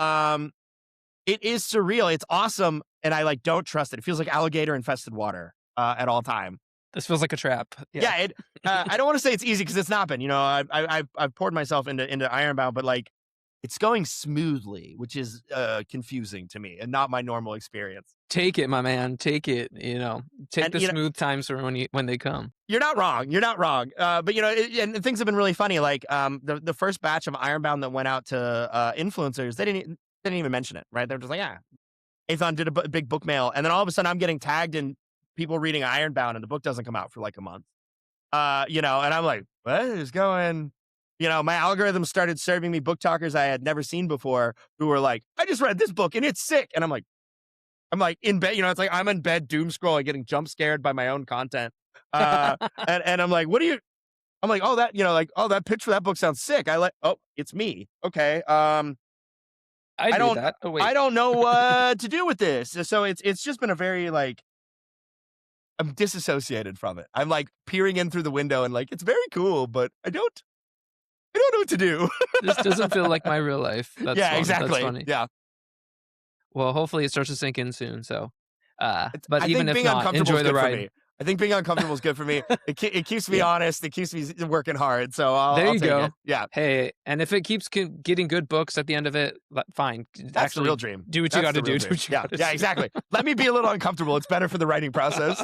it is surreal. It's awesome. And I like don't trust it. It feels like alligator infested water at all time.
This feels like a trap. Yeah.
Yeah, I don't want to say it's easy because it's not been. You know, I've poured myself into Ironbound, but like it's going smoothly, which is confusing to me and not my normal experience.
Take it, my man. Take it. Take
And
the smooth times for when they come.
you're not wrong. You're not wrong. But and things have been really funny. Like the first batch of Ironbound that went out to influencers, they didn't even mention it. Right? They're just like, yeah, Athon did a big book mail, and then all of a sudden I'm getting tagged in people reading Ironbound, and the book doesn't come out for like a month. And I'm like, what is going? My algorithm started serving me book talkers I had never seen before who were like, I just read this book and it's sick. And I'm like in bed, it's like I'm in bed doom scrolling, getting jump scared by my own content. And I'm like, I'm like, oh, that pitch for that book sounds sick. Oh, it's me. Okay.
I
I
do
don't,
that. Oh
I
wait.
don't know what to do with this. So it's just been a very like, I'm disassociated from it. I'm like peering in through the window and like, it's very cool, but I don't know what to do.
This doesn't feel like my real life. That's
Yeah,
fun. That's
exactly.
funny.
Yeah.
Well, hopefully it starts to sink in soon. So, but
I
even
think
if
being
not,
uncomfortable is
enjoy the
good for
ride.
me. I think being uncomfortable is good for me. It keeps me
Yeah.
honest. It keeps me working hard. So
There
I'll
you
take
go.
it. Yeah.
Hey, and if it keeps getting good books at the end of it, fine.
That's the real
Actually,
dream.
do what you
That's
got to
the real
do. Do
dream.
what you
Yeah.
got to
Yeah,
do.
exactly. Let me be a little uncomfortable. It's better for the writing process.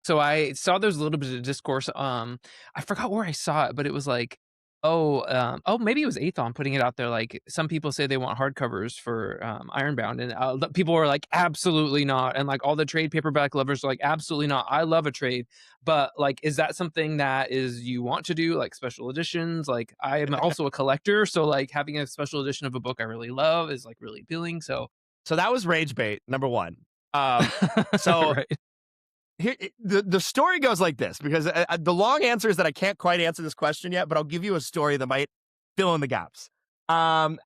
So I saw there's a little bit of discourse. I forgot where I saw it, but it was like, oh, maybe it was Athon putting it out there. Like some people say they want hardcovers for Ironbound, and people were like, absolutely not, and like all the trade paperback lovers are like, absolutely not. I love a trade, but like, is that something that is you want to do, like special editions? Like I am also a collector, so like having a special edition of a book I really love is like really appealing. So
So that was rage bait, number one. So
right.
here the story goes like this because the long answer is that I can't quite answer this question yet, but I'll give you a story that might fill in the gaps. Um,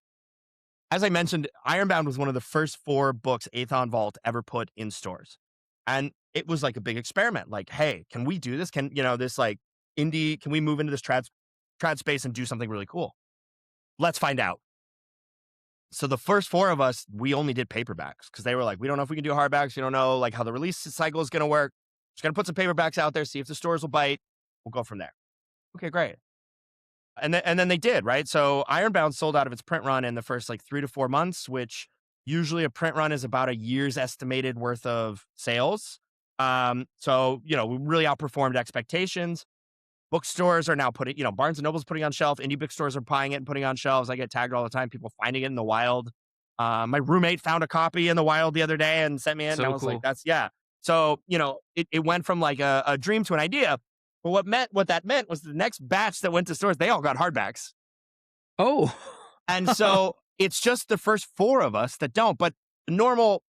as I mentioned, Ironbound was one of the first 4 books Athon Vault ever put in stores. And it was like a big experiment. Like, hey, can we do this? Can, this like indie, can we move into this trad space and do something really cool. Let's find out. So the first four of us, we only did paperbacks because they were like, we don't know if we can do hardbacks. We don't know like how the release cycle is going to work. Just going to put some paperbacks out there, see if the stores will bite. We'll go from there. Okay, great. And then they did, right? So Ironbound sold out of its print run in the first like 3 to 4 months, which usually a print run is about a year's estimated worth of sales. So, we really outperformed expectations. Bookstores are now putting, Barnes and Noble's putting on shelf. Indie bookstores are buying it and putting it on shelves. I get tagged all the time. People finding it in the wild. My roommate found a copy in the wild the other day and sent me it. And I
So
was like,
cool.
yeah. So, it went from like a dream to an idea. But what that meant was the next batch that went to stores, they all got hardbacks.
Oh.
And so it's just the first four of us that don't. But the normal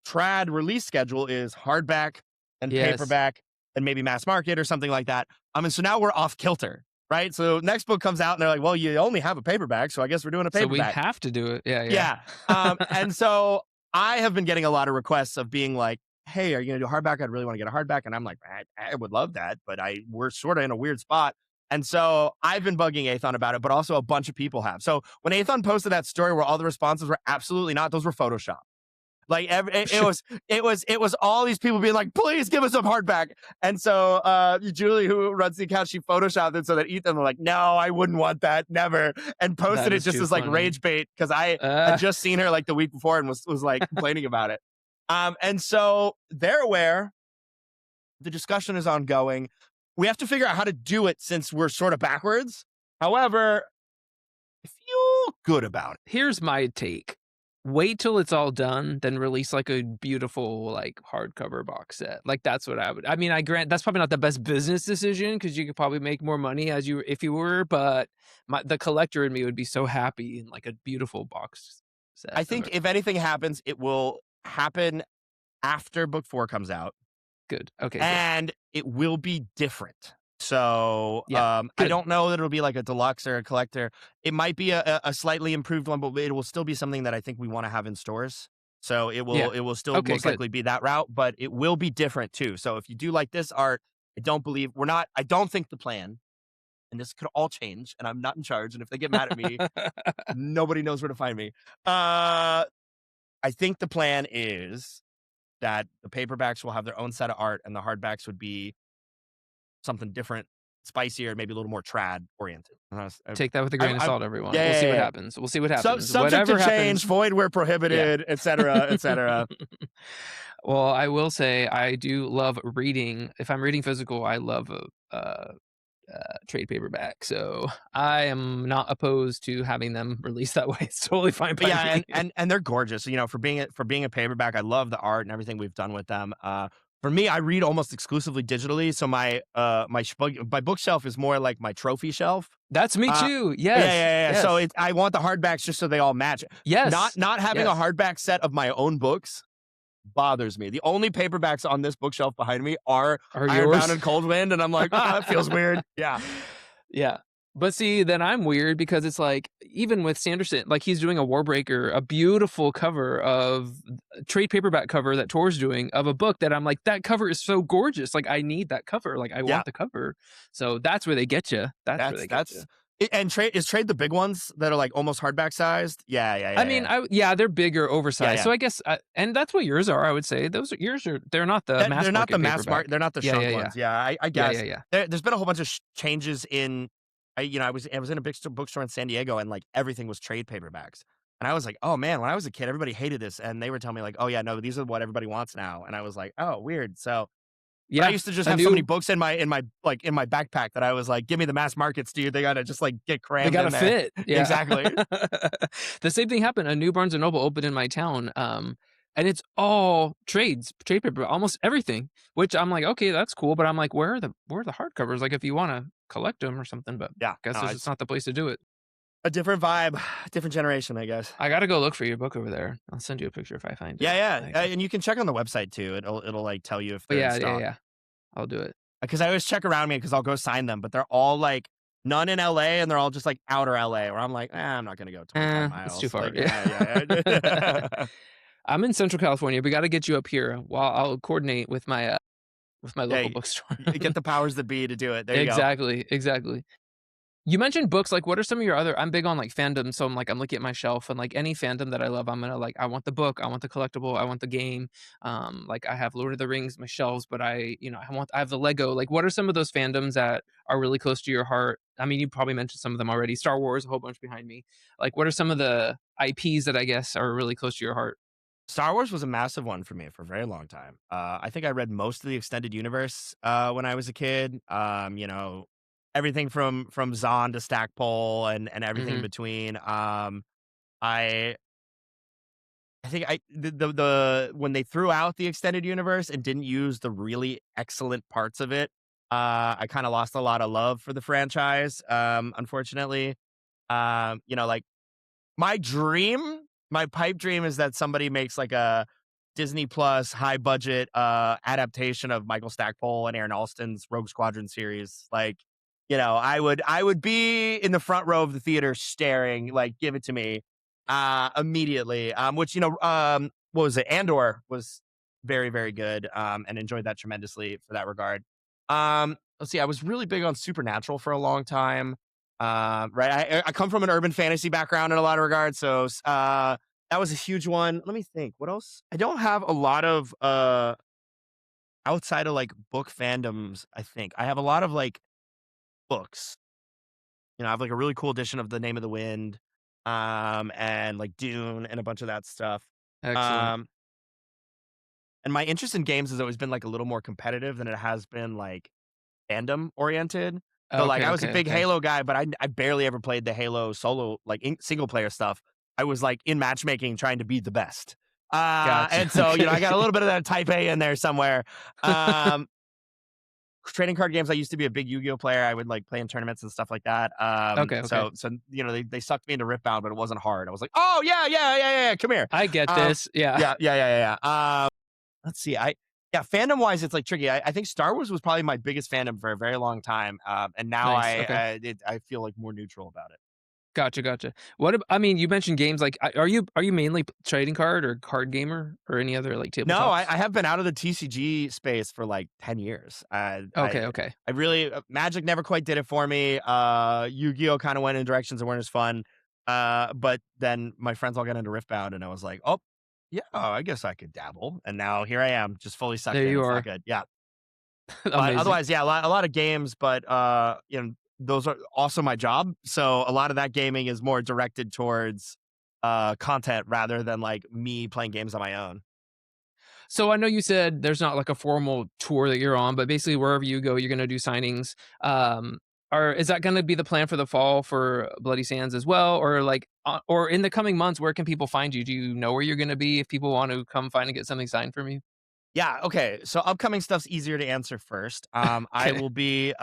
trad release schedule is hardback and
Yes.
paperback and maybe mass market or something like that. And so now we're off kilter, right? So next book comes out and they're like, well, you only have a paperback, so I guess we're doing a
So we
paperback.
have to do it. Yeah.
Yeah. And so I have been getting a lot of requests of being like, hey, are you going to do a hardback? I'd really want to get a hardback. And I'm like, I would love that, but we're sort of in a weird spot. And so I've been bugging Athon about it, but also a bunch of people have. So when Athon posted that story where all the responses were absolutely not, those were Photoshop. Like it was all these people being like, please give us a hardback. And so Julie, who runs the account, she photoshopped it so that Ethan was like, no, I wouldn't want that, never. And posted
That
it
is
just
too
as like
funny.
rage bait because I had just seen her like the week before and was like complaining about it. And so they're aware. The discussion is ongoing. We have to figure out how to do it since we're sort of backwards. However, I feel good about it.
Here's my take. Wait till it's all done, then release like a beautiful like hardcover box set. Like that's what I mean, I grant that's probably not the best business decision because you could probably make more money if you were, but the collector in me would be so happy in like a beautiful box set.
I think if anything happens, it will happen after book 4 comes out.
Good. Okay.
And it will be different. So
Yeah,
I don't know that it'll be like a deluxe or a collector. It might be a slightly improved one, but it will still be something that I think we want to have in stores. So it will still
Okay,
most
good.
likely be that route, but it will be different too. So if you do like this art, I don't think the plan, and this could all change, and I'm not in charge. And if they get mad at me, nobody knows where to find me. I think the plan is that the paperbacks will have their own set of art and the hardbacks would be something different, spicier, maybe a little more trad oriented.
Take that with a grain of salt, everyone.
Yeah,
We'll see what
yeah.
happens. We'll see what happens.
Subject
Whatever
to change,
happens.
void where prohibited, et cetera, et cetera.
Well, I will say I do love reading. If I'm reading physical, I love a trade paperback. So I am not opposed to having them released that way. It's totally fine by
Yeah,
me.
and they're gorgeous. For being a paperback, I love the art and everything we've done with them. For me, I read almost exclusively digitally, so my bookshelf is more like my trophy shelf.
That's me too.
Yeah.
Yes. Yes.
So I want the hardbacks just so they all match.
Yes.
Not having a hardback set of my own books bothers me. The only paperbacks on this bookshelf behind me are Ironbound
yours?
and Cold Wind, and I'm like, that feels weird. Yeah.
Yeah. But see, then I'm weird because it's like, even with Sanderson, like he's doing a Warbreaker, a beautiful cover of trade paperback cover that Tor's doing of a book that I'm like, that cover is so gorgeous. Like I need that cover. Like I want the cover. So that's where they get you. That's where they get you.
And trade the big ones that are like almost hardback sized. Yeah.
I mean, they're bigger, oversized.
Yeah.
So I guess, and that's what yours are. I would say they're not the mass.
They're not the mass
market.
market. They're not the shrunk ones. Yeah, I guess.
Yeah.
There's been a whole bunch of changes in. I was in a big bookstore in San Diego, and like everything was trade paperbacks. And I was like, oh man, when I was a kid, everybody hated this, and they were telling me like, oh yeah, no, these are what everybody wants now. And I was like, oh, weird. So. Yeah, I used to just have so many books in my backpack that I was like, give me the mass markets, dude. They gotta just like get crammed.
They gotta fit. Yeah.
Exactly.
The same thing happened. A new Barnes and Noble opened in my town, and it's all trade paper, almost everything. Which I'm like, okay, that's cool, but I'm like, where are the hardcovers? Like, if you want to collect them or something, but
yeah,
I guess it's not the place to do it.
A different vibe, different generation, I guess.
I gotta go look for your book over there. I'll send you a picture if I find it.
Yeah. And you can check on the website too. It'll like tell you if they're in stock.
Yeah. I'll do it.
Because I always check around me because I'll go sign them, but they're all like none in LA and they're all just like outer LA where I'm like, I'm not gonna go 25 miles.
It's too far.
Like, yeah.
I'm in Central California. We got to get you up here. While I'll coordinate with my local bookstore.
Get the powers that be to do it. There you go.
Exactly. You mentioned books, like, what are some of your other I'm big on, like, fandom, so I'm looking at my shelf and, like, any fandom that I love, I'm gonna, like I want the book, I want the collectible, I want the game, like, I have Lord of the Rings, my shelves, but I have the Lego, like, what are some of those fandoms that are really close to your heart? I mean, you probably mentioned some of them already, Star Wars, a whole bunch behind me. Like, what are some of the IPs that I guess are really close to your heart?
Star Wars was a massive one for me for a very long time. I think I read most of the extended universe when I was a kid. Everything from Zahn to Stackpole and everything in
Mhm.
between. I I think I the when they threw out the extended universe and didn't use the really excellent parts of it, I kind of lost a lot of love for the franchise. Unfortunately, like my pipe dream is that somebody makes like a Disney Plus high budget adaptation of Michael Stackpole and Aaron Alston's Rogue Squadron series. Like, I would be in the front row of the theater staring, like, give it to me immediately. Which, what was it? Andor was very, very good. And enjoyed that tremendously for that regard. Let's see, I was really big on Supernatural for a long time. Right. I come from an urban fantasy background in a lot of regards, so that was a huge one. Let me think. What else? I don't have a lot of outside of like book fandoms. I think I have a lot of like books. I have like a really cool edition of The Name of the Wind, and like Dune and a bunch of that stuff.
Excellent.
Um, and my interest in games has always been like a little more competitive than it has been like fandom oriented. So, like,
Okay,
I was a
okay,
big
okay.
Halo guy, but I barely ever played the Halo solo, like, single player stuff. I was, like, in matchmaking trying to be the best.
Gotcha,
And so, I got a
okay.
little bit of that type A in there somewhere. Um, Trading card games, I used to be a big Yu-Gi-Oh player. I would, like, play in tournaments and stuff like that.
Okay, okay.
They sucked me into Riftbound, but it wasn't hard. I was like, "Oh, yeah, yeah, yeah, yeah, come here."
I get
Um,
this, yeah.
yeah, yeah, yeah, yeah, yeah. Let's see. Fandom wise, it's like tricky. I think Star Wars was probably my biggest fandom for a very long time, and now
Nice, okay.
I feel like more neutral about it.
Gotcha, gotcha. I mean, you mentioned games, like, are you mainly trading card or card gamer or any other, like,
No, I,
tabletops?
I have been out of the TCG space for like 10 years.
Okay, okay.
I really Magic never quite did it for me. Yu-Gi-Oh kind of went in directions that weren't as fun. But then my friends all got into Riftbound, and I was like, oh yeah, I guess I could dabble. And now here I am, just fully sucked
There
in.
you
It's not
are.
good. Yeah. But
Amazing.
otherwise, yeah, a lot of games, but, those are also my job, so a lot of that gaming is more directed towards, content rather than, like, me playing games on my own.
So I know you said there's not, like, a formal tour that you're on, but basically wherever you go, you're gonna do signings. Is that gonna be the plan for the fall for Bloody Sands as well? Or in the coming months, where can people find you? Do you know where you're gonna be if people want to come find and get something signed from you?
Yeah, okay, so upcoming stuff's easier to answer first. I
Okay,
will be,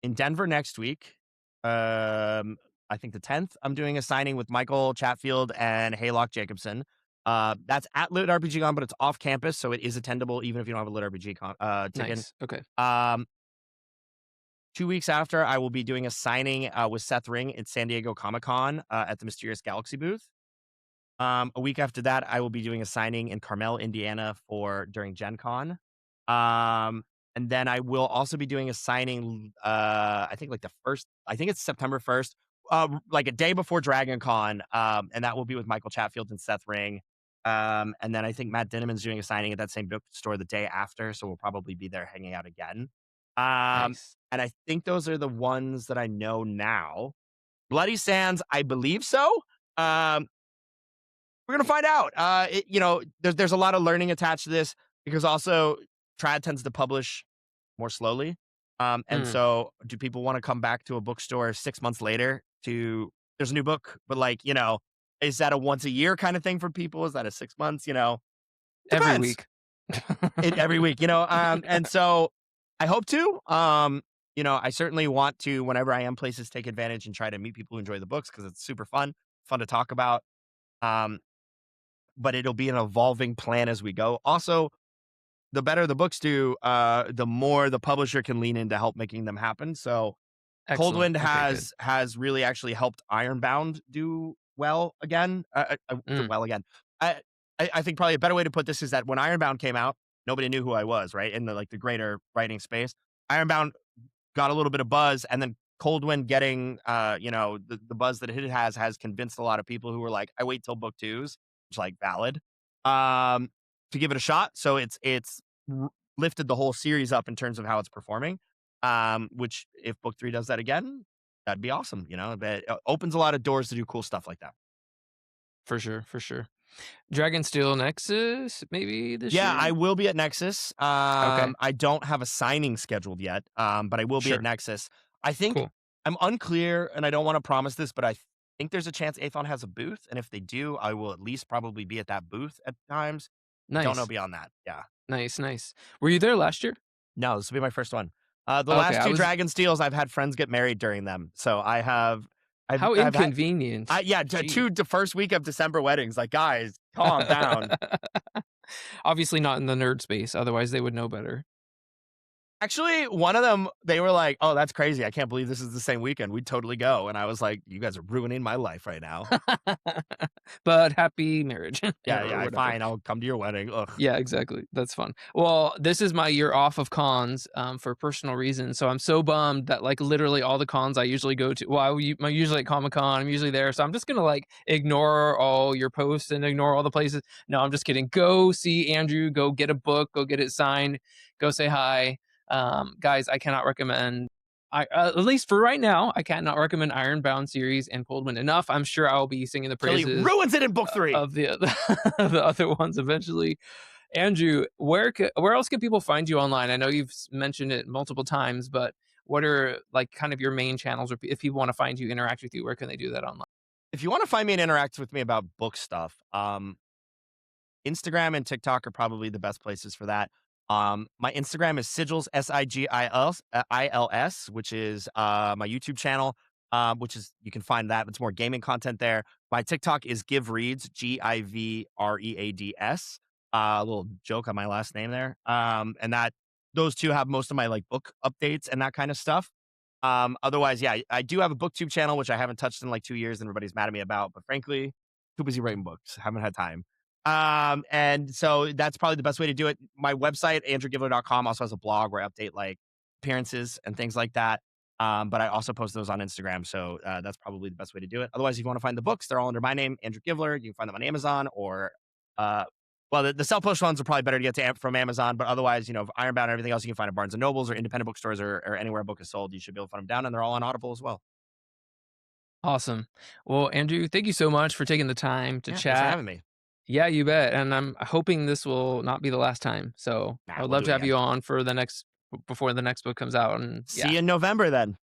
in Denver next week. I think the 10th, I'm doing a signing with Michael Chatfield and Haylock Jacobson. That's at Lit RPG Con, but it's off campus, so it is attendable even if you don't have a Lit RPG ticket.
nice, okay,
Um 2 weeks after, I will be doing a signing with Seth Ring at San Diego Comic Con at the Mysterious Galaxy booth. A week after that, I will be doing a signing in Carmel, Indiana for during Gen Con. Um, and then I will also be doing a signing, I think like I think it's September 1st, like a day before Dragon Con. And that will be with Michael Chatfield and Seth Ring. And then I think Matt Dinneman's doing a signing at that same bookstore the day after. So we'll probably be there hanging out again. Um,
nice.
and I think those are the ones that I know now. Bloody Sands, I believe so. Um, we're gonna find out. There's a lot of learning attached to this because also trad tends to publish more slowly. And
Mm,
so do people want to come back to a bookstore 6 months later to there's a new book, but like, is that a once a year kind of thing for people? Is that a 6 months?
every
Depends.
week.
It every week, and so I hope to. I certainly want to, whenever I am places, take advantage and try to meet people who enjoy the books because it's super fun to talk about. Um, but it'll be an evolving plan as we go. Also, the better the books do, the more the publisher can lean in to help making them happen. So
Excellent,
Coldwind
okay, good.
has really actually helped Ironbound do well again. Do
Mm,
well again. I I think probably a better way to put this is that when Ironbound came out, nobody knew who I was, right? In the greater writing space. Ironbound got a little bit of buzz, and then Coldwind getting, the buzz that it has convinced a lot of people who were like, "I wait till book 2's," which, like, valid, um, to give it a shot. So it's r lifted the whole series up in terms of how it's performing, which if book 3 does that again, that'd be awesome, That opens a lot of doors to do cool stuff like that.
For sure, for sure. Dragonsteel Nexus, maybe this
Yeah, I
year?
will be at Nexus.
Okay,
I don't have a signing scheduled yet, but I will be at
sure,
Nexus. I think
cool.
I'm unclear, and I don't want to promise this, but I think there's a chance Aethon has a booth, and if they do, I will at least probably be at that booth at times. Don't know
Nice,
beyond that. Yeah.
nice, nice. Were you there last year?
No, this will be my first one. The
Okay,
last
I
2
was
Dragon Steels, I've had friends get married during them, so
how
I've had
inconvenient.
yeah,
Jeez.
2 the first week of December weddings. Like, guys, calm down.
Obviously not in the nerd space, otherwise they would know better.
Actually, one of them, they were like, "Oh, that's crazy. I can't believe this is the same weekend. We'd totally go." And I was like, "You guys are ruining my life right now."
But happy marriage
Yeah,
or
yeah,
whatever.
fine. I'll come to your wedding. Ugh.
Yeah, exactly. That's fun. Well, this is my year off of cons, for personal reasons, so I'm so bummed that, like, literally all the cons I usually go to well, I'm usually at Comic-Con, I'm usually there, so I'm just gonna, like, ignore all your posts and ignore all the places. No, I'm just kidding. Go see Andrew, go get a book, go get it signed, go say hi. Guys, I cannot recommend at least for right now, I cannot recommend Ironbound series and Coldwind enough. I'm sure I'll be singing the
Till he
praises
ruins it in book 3.
of the the other ones eventually. Andrew, where else can people find you online? I know you've mentioned it multiple times, but what are like kind of your main channels, or if people want to find you, interact with you, where can they do that online?
If you wanna find me and interact with me about book stuff, Instagram and TikTok are probably the best places for that. My Instagram is Sigils, Sigils, which is my YouTube channel, which is you can find that. It's more gaming content there. My TikTok is Give Reads, Givreads. A little joke on my last name there. And that those two have most of my like book updates and that kind of stuff. Otherwise, yeah, I do have a booktube channel which I haven't touched in like 2 years and everybody's mad at me about, but frankly, too busy writing books. Haven't had time. And so that's probably the best way to do it. My website, andrewgivler.com, also has a blog where I update like appearances and things like that. But I also post those on Instagram. So that's probably the best way to do it. Otherwise, if you want to find the books, they're all under my name, Andrew Givler. You can find them on Amazon or, well, the self-published ones are probably better to get from Amazon. But otherwise, Ironbound and everything else, you can find at Barnes and Nobles or independent bookstores or anywhere a book is sold. You should be able to find them down, and they're all on Audible as well.
Awesome. Well, Andrew, thank you so much for taking the time to
Yeah, thanks for
chat.
having me.
Yeah, you bet. And I'm hoping this will not be the last time. So I
Nah,
would
we'll
love
do
to
it
have
again.
you on for the next before the next book comes out. And
See
yeah,
you in November then.